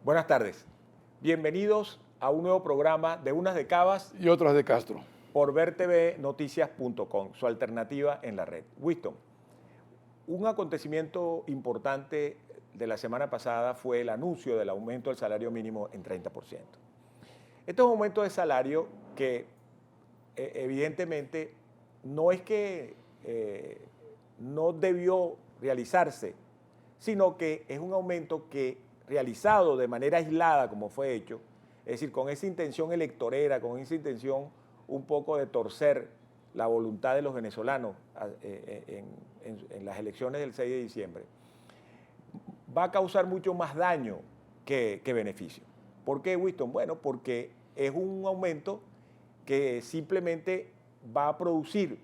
Buenas tardes. Bienvenidos a un nuevo programa de Unas de Cabas y otras de Castro por vertvnoticias.com, su alternativa en la red. Winston, un acontecimiento importante de la semana pasada fue el anuncio del aumento del salario mínimo en 30%. Este es un aumento de salario que evidentemente no es que no debió realizarse, sino que es un aumento que realizado de manera aislada como fue hecho, es decir, con esa intención electorera, con esa intención un poco de torcer la voluntad de los venezolanos en las elecciones del 6 de diciembre, va a causar mucho más daño que beneficio. ¿Por qué, Winston? Bueno, porque es un aumento que simplemente va a producir,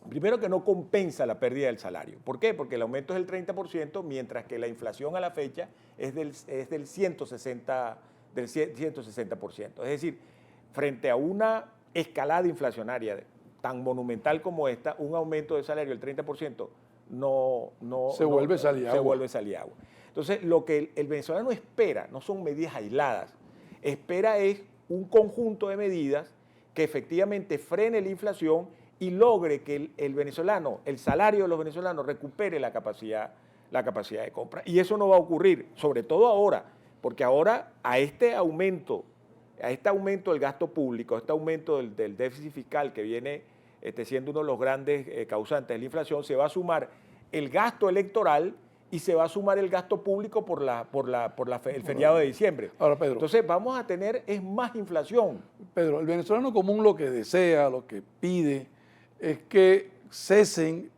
primero que no compensa la pérdida del salario. ¿Por qué? Porque el aumento es del 30%, mientras que la inflación a la fecha es del 160%. Es decir, frente a una escalada inflacionaria tan monumental como esta, un aumento de salario del 30% se vuelve saliagua. Entonces, lo que el venezolano espera no son medidas aisladas, espera es un conjunto de medidas que efectivamente frene la inflación y logre que el venezolano, el salario de los venezolanos recupere la capacidad de compra. Y eso no va a ocurrir, sobre todo ahora, porque ahora a este aumento del gasto público, a este aumento del déficit fiscal que viene siendo uno de los grandes causantes de la inflación, se va a sumar el gasto electoral y se va a sumar el gasto público por el feriado de diciembre. Ahora, Pedro, entonces vamos a tener más inflación. Pedro, el venezolano común lo que desea, lo que pide, es que cesen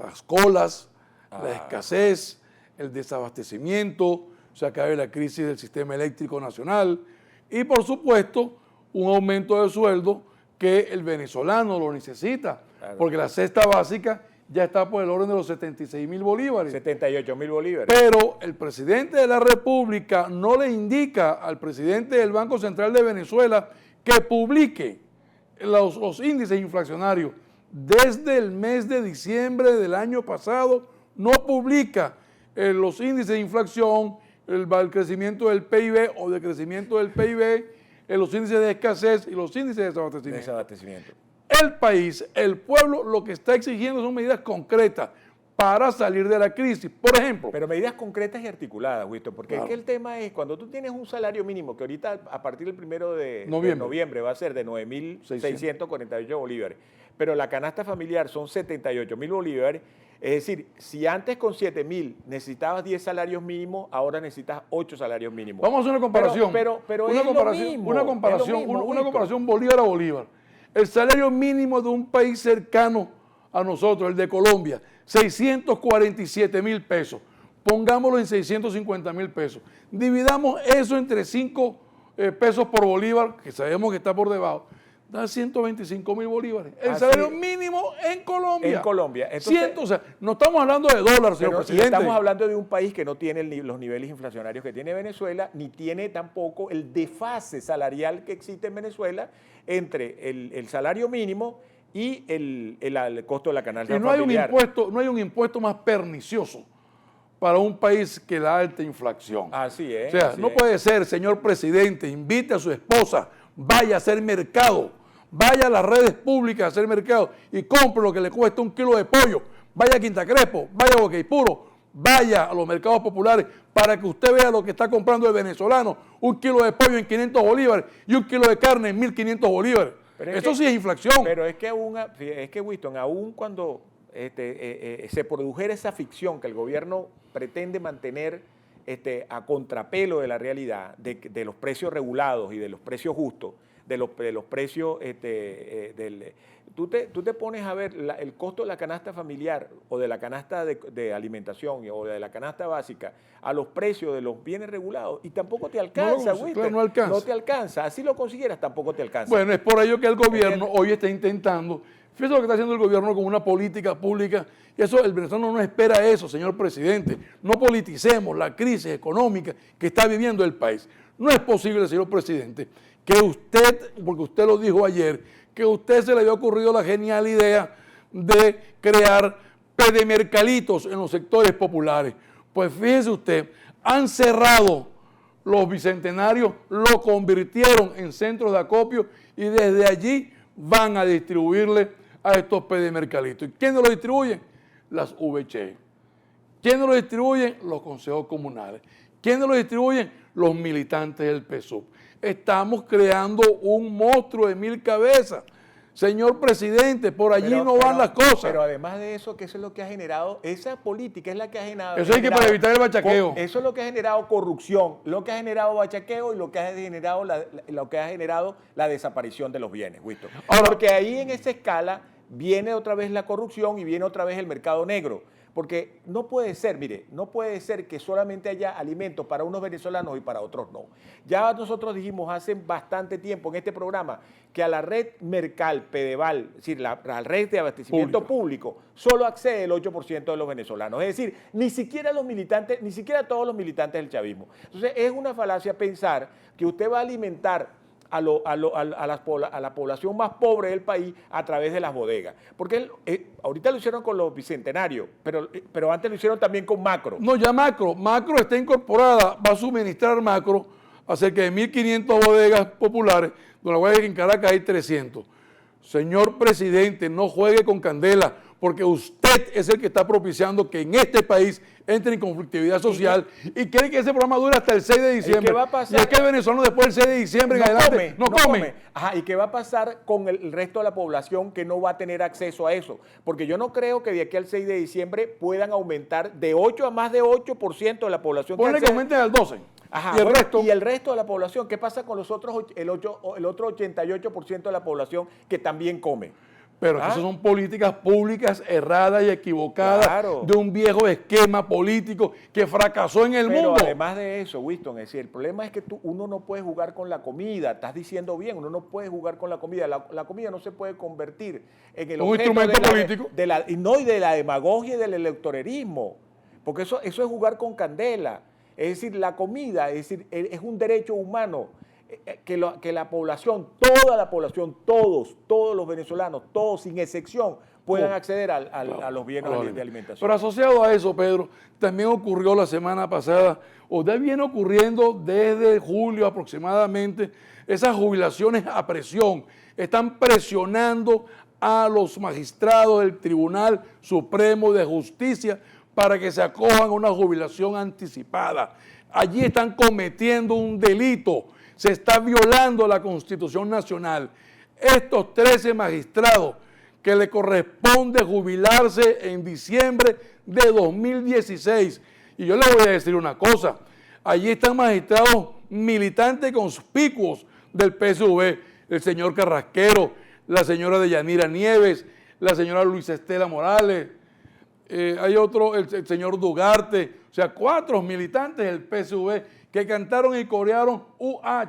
las colas, la escasez, el desabastecimiento, se acabe la crisis del sistema eléctrico nacional y, por supuesto, un aumento de sueldo que el venezolano lo necesita, porque la cesta básica ya está por el orden de los 76.000 bolívares. 78.000 bolívares. Pero el presidente de la República no le indica al presidente del Banco Central de Venezuela que publique los índices inflacionarios. Desde el mes de diciembre del año pasado no publica los índices de inflación, el crecimiento del PIB o de crecimiento del PIB, los índices de escasez y los índices de desabastecimiento. El país, el pueblo, lo que está exigiendo son medidas concretas para salir de la crisis. Por ejemplo. Pero medidas concretas y articuladas, Winston, porque claro, es que el tema es cuando tú tienes un salario mínimo, que ahorita a partir del 1 de noviembre va a ser de 9.648 bolívares, pero la canasta familiar son 78.000 bolívares, es decir, si antes con 7.000 necesitabas 10 salarios mínimos, ahora necesitas 8 salarios mínimos. Vamos a hacer una comparación. Pero una comparación Bolívar a Bolívar. El salario mínimo de un país cercano a nosotros, el de Colombia, 647.000 pesos. Pongámoslo en 650.000 pesos. Dividamos eso entre 5 pesos por bolívar, que sabemos que está por debajo. Da 125.000 bolívares. El salario mínimo en Colombia. En Colombia. Entonces, o sea, no estamos hablando de dólares, señor presidente. Estamos hablando de un país que no tiene los niveles inflacionarios que tiene Venezuela, ni tiene tampoco el desfase salarial que existe en Venezuela entre el salario mínimo y el costo de la canasta familiar. No hay un impuesto más pernicioso para un país que la alta inflación. Así es. O sea, no puede ser, señor presidente, invite a su esposa, vaya a hacer mercado, vaya a las redes públicas a hacer mercado y compre lo que le cuesta un kilo de pollo, vaya a Quinta Crespo, vaya a Boqueipuro, vaya a los mercados populares para que usted vea lo que está comprando el venezolano, un kilo de pollo en 500 bolívares y un kilo de carne en 1.500 bolívares. Eso sí es inflación. Pero es que Winston, aún cuando se produjera esa ficción que el gobierno pretende mantener a contrapelo de la realidad, de los precios regulados y de los precios justos, de los precios, tú te pones a ver el costo de la canasta familiar o de la canasta de alimentación o de la canasta básica a los precios de los bienes regulados y tampoco te alcanza, claro, no alcanza. No te alcanza, así lo consiguieras, tampoco te alcanza. Bueno, es por ello que el gobierno hoy está intentando, fíjese lo que está haciendo el gobierno con una política pública, y eso el venezolano no espera eso, señor presidente. No politicemos la crisis económica que está viviendo el país. No es posible, señor presidente, que usted, porque usted lo dijo ayer, que a usted se le había ocurrido la genial idea de crear pedemercalitos en los sectores populares. Pues fíjese usted, han cerrado los bicentenarios lo convirtieron en centros de acopio y desde allí van a distribuirle a estos pedimercalitos. ¿Y quiénes lo distribuyen? Las VCHE. ¿Quiénes lo distribuyen? Los consejos comunales. ¿Quiénes lo distribuyen? Los militantes del PSUV. Estamos creando un monstruo de 1000 cabezas. Señor presidente, por allí no van las cosas. Pero además de eso, que eso es lo que ha generado, esa política es la que ha generado. Eso hay que para evitar el bachaqueo. Eso es lo que ha generado corrupción, lo que ha generado bachaqueo y lo que ha generado la desaparición de los bienes, Wisto. Porque ahí en esa escala viene otra vez la corrupción y viene otra vez el mercado negro. Porque no puede ser, mire, no puede ser que solamente haya alimentos para unos venezolanos y para otros no. Ya nosotros dijimos hace bastante tiempo en este programa que a la red Mercal, Pedeval, es decir, la red de abastecimiento público, solo accede el 8% de los venezolanos. Es decir, ni siquiera los militantes, ni siquiera todos los militantes del chavismo. Entonces, es una falacia pensar que usted va a alimentar a la población más pobre del país a través de las bodegas. Porque ahorita lo hicieron con los bicentenarios, pero antes lo hicieron también con Macro. No, ya Macro está incorporada, va a suministrar Macro a cerca de 1.500 bodegas populares, donde en Caracas hay 300. Señor presidente, no juegue con candela, porque usted es el que está propiciando que en este país entre en conflictividad social y quiere que ese programa dure hasta el 6 de diciembre. ¿Y qué va a pasar? Y es que el venezolano después del 6 de diciembre en adelante no come. Ajá, ¿y qué va a pasar con el resto de la población que no va a tener acceso a eso? Porque yo no creo que de aquí al 6 de diciembre puedan aumentar de 8 a más de 8% de la población. Ponle que aumenten al 12%. Ajá, y el resto de la población, ¿qué pasa con los otros, el otro 88% de la población que también come? Pero esas son políticas públicas erradas y equivocadas de un viejo esquema político que fracasó en el mundo. Pero además de eso, Winston, es decir, el problema es que uno no puede jugar con la comida. Estás diciendo bien, uno no puede jugar con la comida. La comida no se puede convertir en el un instrumento político. Y de la demagogia y del electorerismo. Porque eso es jugar con candela. Es decir, la comida es un derecho humano. Que la población, toda la población, todos los venezolanos, todos sin excepción, puedan acceder a los bienes de alimentación. Pero asociado a eso, Pedro, también ocurrió la semana pasada, o viene ocurriendo desde julio aproximadamente, esas jubilaciones a presión. Están presionando a los magistrados del Tribunal Supremo de Justicia para que se acojan a una jubilación anticipada. Allí están cometiendo un delito. Se está violando la Constitución Nacional. Estos 13 magistrados que le corresponde jubilarse en diciembre de 2016. Y yo les voy a decir una cosa, allí están magistrados militantes conspicuos del PSV, el señor Carrasquero, la señora Deyanira Nieves, la señora Luisa Estela Morales, hay otro, el señor Dugarte, o sea, 4 militantes del PSV que cantaron y corearon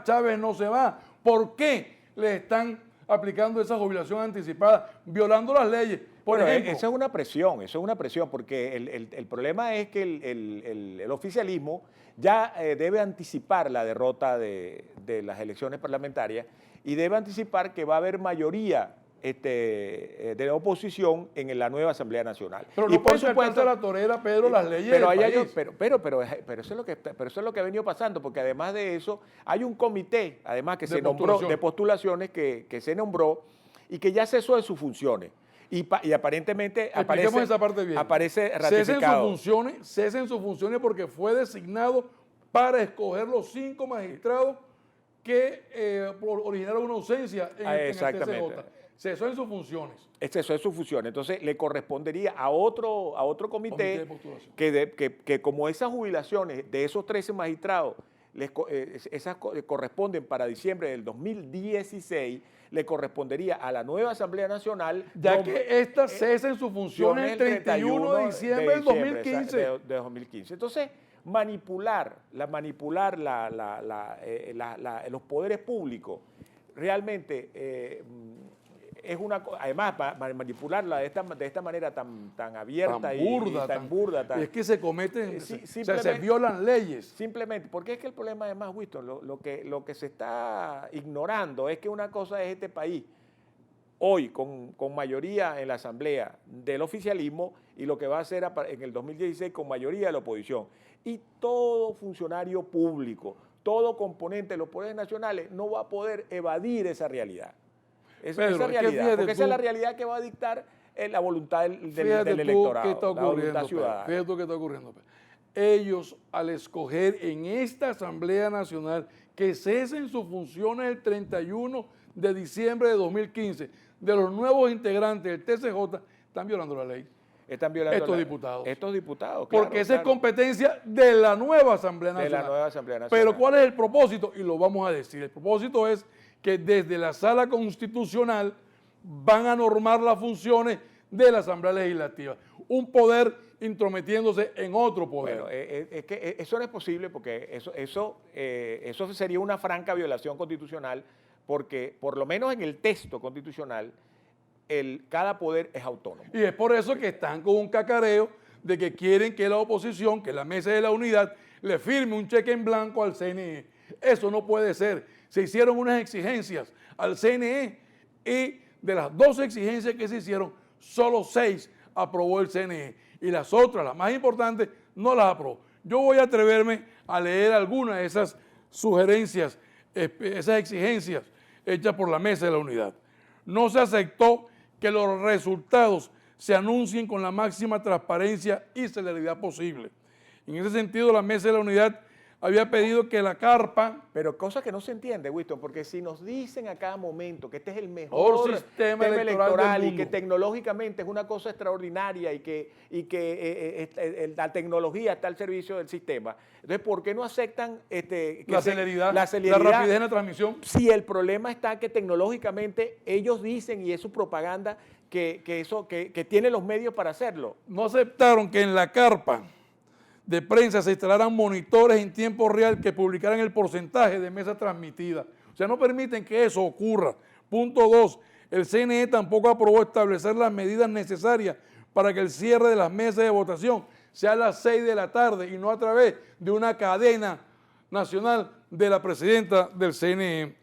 Chávez no se va. ¿Por qué le están aplicando esa jubilación anticipada, violando las leyes? Por ejemplo, eso es una presión, porque el problema es que el oficialismo ya debe anticipar la derrota de las elecciones parlamentarias y debe anticipar que va a haber mayoría de la oposición en la nueva Asamblea Nacional. Pero no puede saltarse a la torera, Pedro, las leyes pero del país. Pero eso es lo que ha venido pasando, porque además de eso hay un comité, además que se nombró, de postulaciones que se nombró y que ya cesó de sus funciones. Y aparentemente aparece ratificado. Cesen sus funciones porque fue designado para escoger los 5 magistrados que originaron una ausencia en el TCJ. Cesó en sus funciones. Cesó en sus funciones. Entonces le correspondería a otro comité que como esas jubilaciones de esos 13 magistrados, esas corresponden para diciembre del 2016, le correspondería a la nueva Asamblea Nacional. Ya que esta cesa en sus funciones el 31 de diciembre del 2015. De 2015. Entonces, manipular los poderes públicos realmente es una, además manipularla de esta manera tan abierta tan burda. Es que se cometen, se violan leyes. Simplemente, porque es que el problema además, Winston, lo que se está ignorando es que una cosa es este país hoy con mayoría en la Asamblea del oficialismo y lo que va a hacer en el 2016 con mayoría de la oposición. Y todo funcionario público, todo componente de los poderes nacionales no va a poder evadir esa realidad. Pedro, Esa realidad, porque esa tú, es la realidad que va a dictar la voluntad del fíjate tú electorado, qué está la ocurriendo, voluntad Pedro, ciudadana. fíjate tú qué está ocurriendo, Pedro. Ellos, al escoger en esta Asamblea Nacional que cesen sus funciones el 31 de diciembre de 2015 de los nuevos integrantes del TCJ, están violando la ley. Están violando Estos diputados. Estos diputados, claro. Porque esa es competencia de la nueva Asamblea Nacional. De la nueva Asamblea Nacional. Pero ¿cuál es el propósito? Y lo vamos a decir. El propósito es que desde la Sala Constitucional van a normar las funciones de la Asamblea Legislativa. Un poder intrometiéndose en otro poder. Bueno, es que eso no es posible porque eso sería una franca violación constitucional porque por lo menos en el texto constitucional cada poder es autónomo. Y es por eso que están con un cacareo de que quieren que la oposición, que la mesa de la unidad, le firme un cheque en blanco al CNE. Eso no puede ser. Se hicieron unas exigencias al CNE y de las 12 exigencias que se hicieron, solo 6 aprobó el CNE y las otras, las más importantes, no las aprobó. Yo voy a atreverme a leer algunas de esas sugerencias, esas exigencias hechas por la mesa de la unidad. No se aceptó que los resultados se anuncien con la máxima transparencia y celeridad posible. En ese sentido, la mesa de la unidad había pedido que la carpa... Pero cosa que no se entiende, Winston, porque si nos dicen a cada momento que este es el mejor sistema electoral y que tecnológicamente es una cosa extraordinaria y que la tecnología está al servicio del sistema, entonces ¿por qué no aceptan la celeridad, la rapidez en la transmisión? Si el problema está que tecnológicamente ellos dicen, y es su propaganda, que tiene los medios para hacerlo. No aceptaron que en la carpa de prensa se instalaran monitores en tiempo real que publicaran el porcentaje de mesas transmitidas. O sea, no permiten que eso ocurra. Punto 2. El CNE tampoco aprobó establecer las medidas necesarias para que el cierre de las mesas de votación sea a las 6 de la tarde y no a través de una cadena nacional de la presidenta del CNE.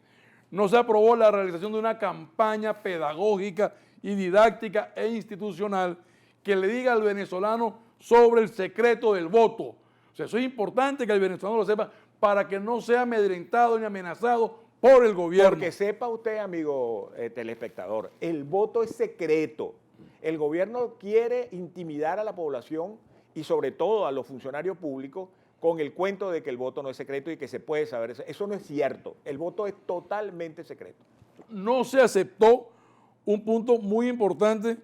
No se aprobó la realización de una campaña pedagógica y didáctica e institucional que le diga al venezolano sobre el secreto del voto. O sea, eso es importante que el venezolano lo sepa para que no sea amedrentado ni amenazado por el gobierno. Porque sepa usted, amigo telespectador, el voto es secreto. El gobierno quiere intimidar a la población y sobre todo a los funcionarios públicos con el cuento de que el voto no es secreto y que se puede saber. Eso no es cierto. El voto es totalmente secreto. No se aceptó un punto muy importante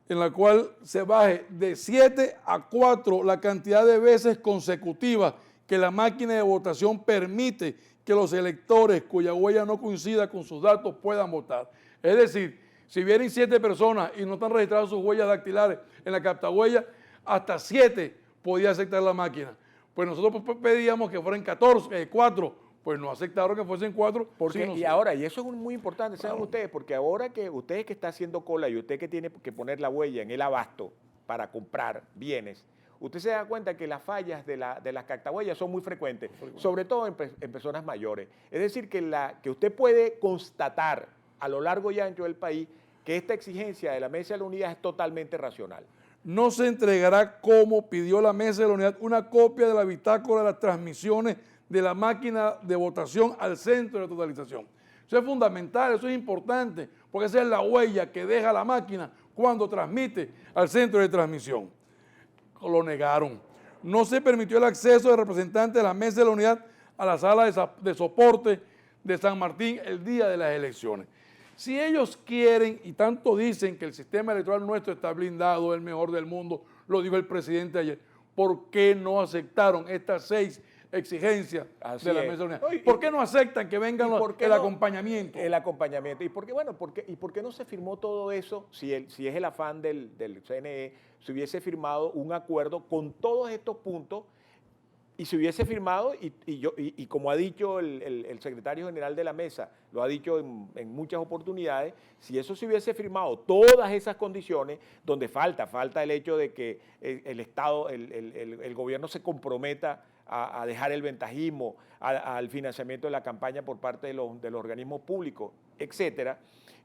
en la cual se baje de 7 a 4 la cantidad de veces consecutivas que la máquina de votación permite que los electores cuya huella no coincida con sus datos puedan votar. Es decir, si vienen 7 personas y no están registradas sus huellas dactilares en la captahuella, hasta 7 podía aceptar la máquina. Pues nosotros pedíamos que fueran 4, pues no aceptaron que fuesen 4. Y ahora, y eso es muy importante, saben ustedes, porque ahora que ustedes que está haciendo cola y usted que tiene que poner la huella en el abasto para comprar bienes, usted se da cuenta que las fallas de las captahuellas son muy frecuentes, sobre todo en personas mayores. Es decir, que usted puede constatar a lo largo y ancho del país que esta exigencia de la Mesa de la Unidad es totalmente racional. No se entregará, como pidió la Mesa de la Unidad, una copia de la bitácora de las transmisiones de la máquina de votación al centro de totalización. Eso es fundamental, eso es importante, porque esa es la huella que deja la máquina cuando transmite al centro de transmisión. Lo negaron. No se permitió el acceso de representantes de la Mesa de la Unidad a la sala de soporte de San Martín el día de las elecciones. Si ellos quieren, y tanto dicen que el sistema electoral nuestro está blindado, el mejor del mundo, lo dijo el presidente ayer, ¿por qué no aceptaron estas 6 exigencias de la Mesa de la Unidad? ¿Por qué no aceptan que vengan el acompañamiento? El acompañamiento. ¿Y por qué no se firmó todo eso si es el afán del CNE, se hubiese firmado un acuerdo con todos estos puntos y se hubiese firmado y como ha dicho el secretario general de la mesa, lo ha dicho en muchas oportunidades, si eso se hubiese firmado todas esas condiciones, donde falta el hecho de que el Estado, el gobierno se comprometa a dejar el ventajismo, al financiamiento de la campaña por parte de los organismos públicos, etcétera.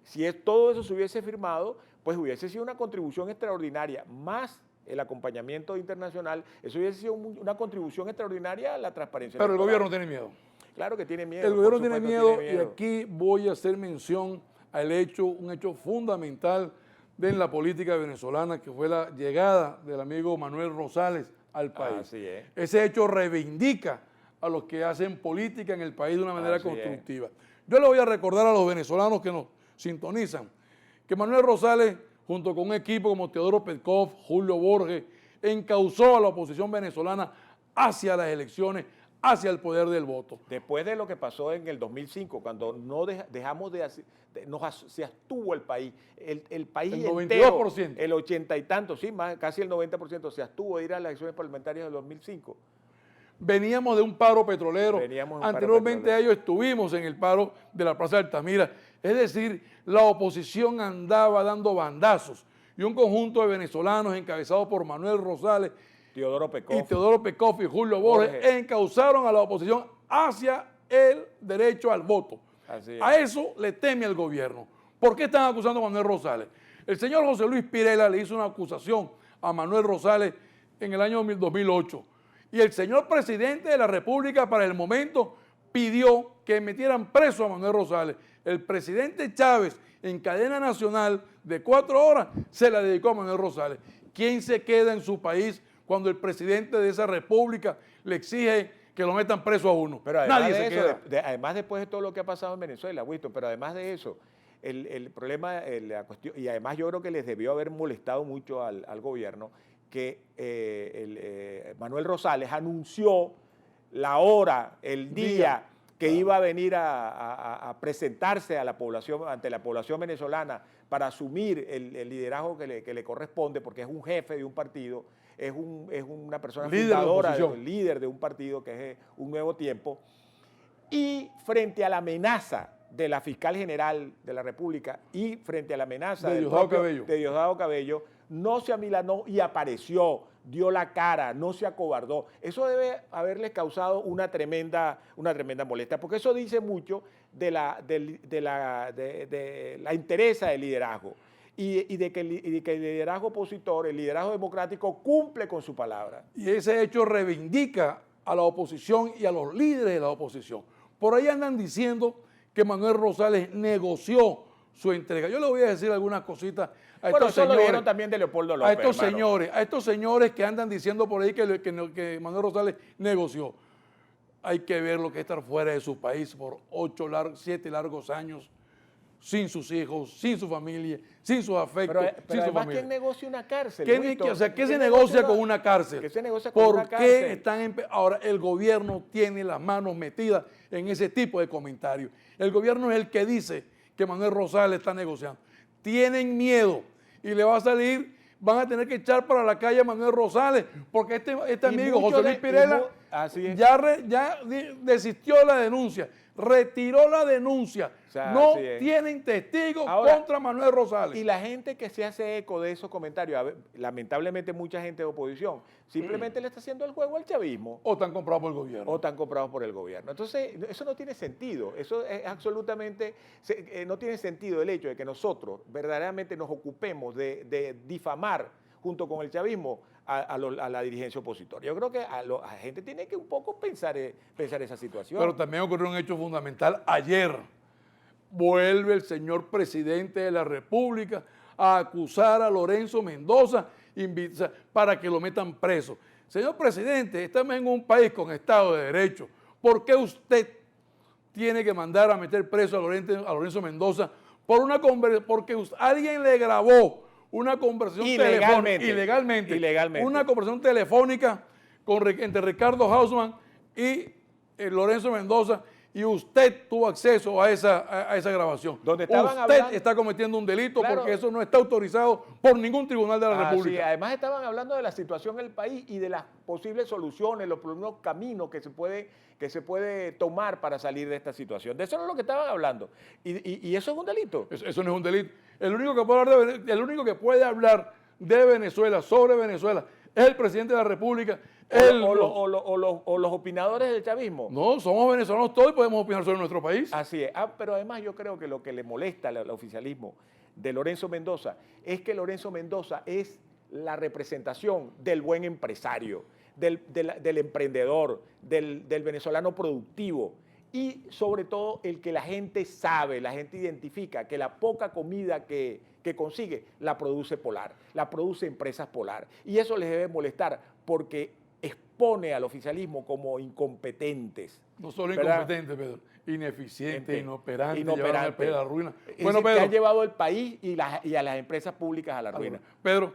Si todo eso se hubiese firmado, pues hubiese sido una contribución extraordinaria, más el acompañamiento internacional, eso hubiese sido una contribución extraordinaria a la transparencia. Pero el gobierno tiene miedo. claro que tiene miedo. El gobierno por tiene supuesto, miedo, y aquí voy a hacer mención al hecho, un hecho fundamental de la política venezolana, que fue la llegada del amigo Manuel Rosales al país. Así es. Ese hecho reivindica a los que hacen política en el país de una manera Así constructiva. Yo le voy a recordar a los venezolanos que nos sintonizan que Manuel Rosales, junto con un equipo como Teodoro Petkov, Julio Borges, encauzó a la oposición venezolana hacia las elecciones, hacia el poder del voto. Después de lo que pasó en el 2005, cuando no dejamos se abstuvo el país, el país El entero, 92%. el 80 y tanto, sí, más, casi el 90% se abstuvo de ir a las elecciones parlamentarias del 2005. Veníamos de un paro petrolero. Veníamos de un paro Anteriormente petrolero. a ello estuvimos en el paro de la Plaza de Altamira. Es decir, la oposición andaba dando bandazos, y un conjunto de venezolanos encabezados por Manuel Rosales Teodoro y Petkov. Teodoro Petkov y Julio Borges encauzaron a la oposición hacia el derecho al voto. Así es. A eso le teme el gobierno. ¿Por qué están acusando a Manuel Rosales? El señor José Luis Pirela le hizo una acusación a Manuel Rosales en el año 2008. Y el señor presidente de la República, para el momento, pidió que metieran preso a Manuel Rosales. El presidente Chávez, en cadena nacional de 4 horas, se la dedicó a Manuel Rosales. ¿Quién se queda en su país cuando el presidente de esa república le exige que lo metan preso a uno? Pero además Nadie de se eso, queda. además después de todo lo que ha pasado en Venezuela, Winston, pero además de eso, el problema, la cuestión, y además yo creo que les debió haber molestado mucho al gobierno, que Manuel Rosales anunció la hora, el día que iba a venir a presentarse a la población, ante la población venezolana, para asumir el liderazgo que le corresponde, porque es un jefe de un partido, es una persona fundadora, líder de un partido que es Un Nuevo Tiempo, y frente a la amenaza de la fiscal general de la República y frente a la amenaza de Diosdado Cabello, no se amilanó y apareció, dio la cara, no se acobardó. Eso debe haberles causado una tremenda molestia, porque eso dice mucho de la interesa del liderazgo y de que el liderazgo opositor, el liderazgo democrático, cumple con su palabra. Y ese hecho reivindica a la oposición y a los líderes de la oposición. Por ahí andan diciendo que Manuel Rosales negoció su entrega. Yo le voy a decir algunas cositas a estos señores. Lo dijeron también de Leopoldo López, a estos señores que andan diciendo por ahí que Manuel Rosales negoció. Hay que ver lo que es estar fuera de su país por 7 largos años, sin sus hijos, sin su familia, sin sus afectos, pero sin su además, familia. ¿quién negocia una cárcel? ¿Qué se negocia con una cárcel? ¿Qué se negocia con una cárcel? ¿Por qué están ahora el gobierno tiene las manos metidas en ese tipo de comentarios? El gobierno es el que dice que Manuel Rosales está negociando. Tienen miedo y le va a salir, van a tener que echar para la calle a Manuel Rosales, porque este amigo José Luis Pirela ya desistió de la denuncia, retiró la denuncia. O sea, no tienen testigos contra Manuel Rosales. Y la gente que se hace eco de esos comentarios, lamentablemente mucha gente de oposición, simplemente le está haciendo el juego al chavismo. O están comprados por el gobierno. O están comprados por el gobierno. Entonces, eso no tiene sentido. Eso es absolutamente, no tiene sentido el hecho de que nosotros verdaderamente nos ocupemos de difamar junto con el chavismo a la dirigencia opositora. Yo creo que la gente tiene que un poco pensar esa situación. Pero también ocurrió un hecho fundamental ayer. Vuelve el señor presidente de la República a acusar a Lorenzo Mendoza para que lo metan preso. Señor presidente, estamos en un país con Estado de Derecho. ¿Por qué usted tiene que mandar a meter preso a Lorenzo Mendoza porque alguien le grabó una conversación ilegalmente, una conversación telefónica entre Ricardo Hausmann y Lorenzo Mendoza, y usted tuvo acceso a esa grabación? Donde usted está cometiendo un delito, claro, porque eso no está autorizado por ningún tribunal de la República. Sí, además estaban hablando de la situación en el país y de las posibles soluciones, los primeros caminos que se puede tomar para salir de esta situación. De eso es lo que estaban hablando. Y eso es un delito. Eso no es un delito. El único que puede hablar de Venezuela, sobre Venezuela, es el presidente de la República. O los opinadores del chavismo. No, somos venezolanos todos y podemos opinar sobre nuestro país. Así es. Pero además yo creo que lo que le molesta al oficialismo de Lorenzo Mendoza es que Lorenzo Mendoza es la representación del buen empresario, del emprendedor, del venezolano productivo. y sobre todo el que la gente sabe, la gente identifica que la poca comida que consigue la produce Polar, la produce Empresas Polar. Y eso les debe molestar porque expone al oficialismo como incompetentes. No solo ¿verdad? incompetente, Pedro, ineficiente, inoperante, inoperante. llevaron al país a la ruina. Es Bueno, decir, Pedro, que ha llevado el país y a las empresas públicas a la ruina. Pedro,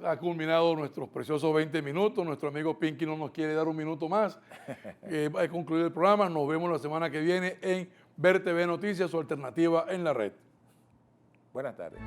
ha culminado nuestros preciosos 20 minutos. Nuestro amigo Pinky no nos quiere dar un minuto más. Ha concluido el programa. Nos vemos la semana que viene en Ver TV Noticias, su alternativa en la red. Buenas tardes.